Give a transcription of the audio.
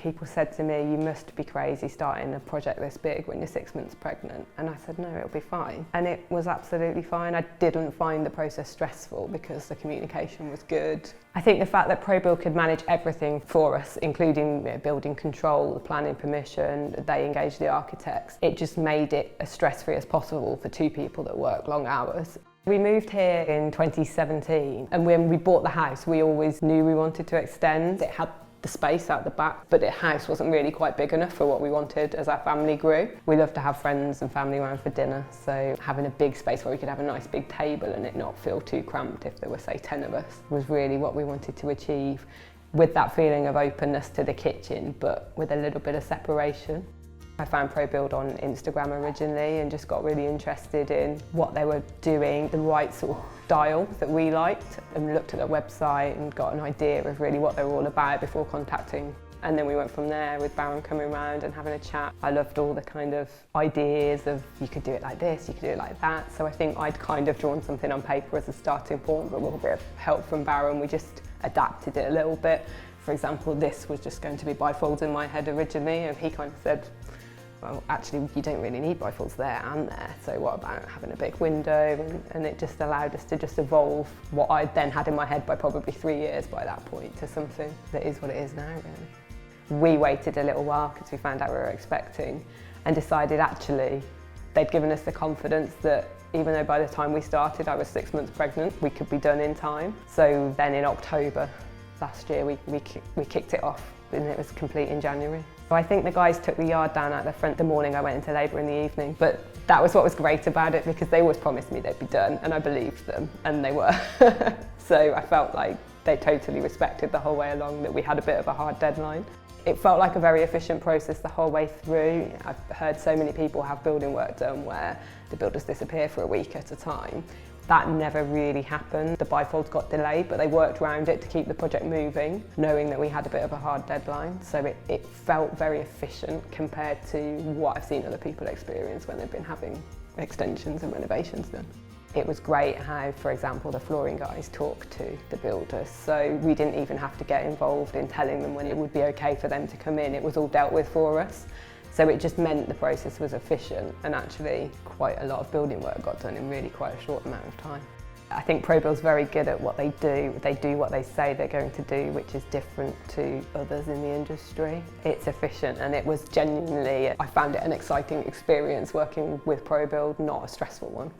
People said to me, you must be crazy starting a project this big when you're 6 months pregnant. And I said, no, it'll be fine. And it was absolutely fine. I didn't find the process stressful because the communication was good. I think the fact that ProBuild could manage everything for us, including building control, the planning permission, they engaged the architects, it just made it as stress-free as possible for two people that work long hours. We moved here in 2017, and when we bought the house, we always knew we wanted to extend. It had the space out the back, but the house wasn't really quite big enough for what we wanted as our family grew. We love to have friends and family around for dinner, so having a big space where we could have a nice big table and it not feel too cramped if there were, say, 10 of us, was really what we wanted to achieve, with that feeling of openness to the kitchen, but with a little bit of separation. I found ProBuild on Instagram originally and just got really interested in what they were doing, the right sort of style that we liked, and looked at their website and got an idea of really what they were all about before contacting. And then we went from there with Baron coming around and having a chat. I loved all the kind of ideas of you could do it like this, you could do it like that. So I think I'd kind of drawn something on paper as a starting point, but with a bit of help from Baron, we just adapted it a little bit. For example, this was just going to be bifolds in my head originally, and he kind of said, well, actually, you don't really need bifolds there and there, so what about having a big window? And it just allowed us to just evolve what I then had in my head by probably 3 years by that point to something that is what it is now, really. We waited a little while because we found out we were expecting and decided actually they'd given us the confidence that even though by the time we started I was 6 months pregnant, we could be done in time. So then in October last year we kicked it off and it was complete in January. I think the guys took the yard down at the front the morning I went into labour in the evening, but that was what was great about it because they always promised me they'd be done and I believed them, and they were. So I felt like they totally respected the whole way along that we had a bit of a hard deadline. It felt like a very efficient process the whole way through. I've heard so many people have building work done where the builders disappear for a week at a time. That never really happened. The bifolds got delayed, but they worked around it to keep the project moving, knowing that we had a bit of a hard deadline. So it felt very efficient compared to what I've seen other people experience when they've been having extensions and renovations done. It was great how, for example, the flooring guys talked to the builders, so we didn't even have to get involved in telling them when it would be okay for them to come in. It was all dealt with for us. So it just meant the process was efficient, and actually quite a lot of building work got done in really quite a short amount of time. I think ProBuild's very good at what they do. They do what they say they're going to do, which is different to others in the industry. It's efficient, and it was genuinely, I found it an exciting experience working with ProBuild, not a stressful one.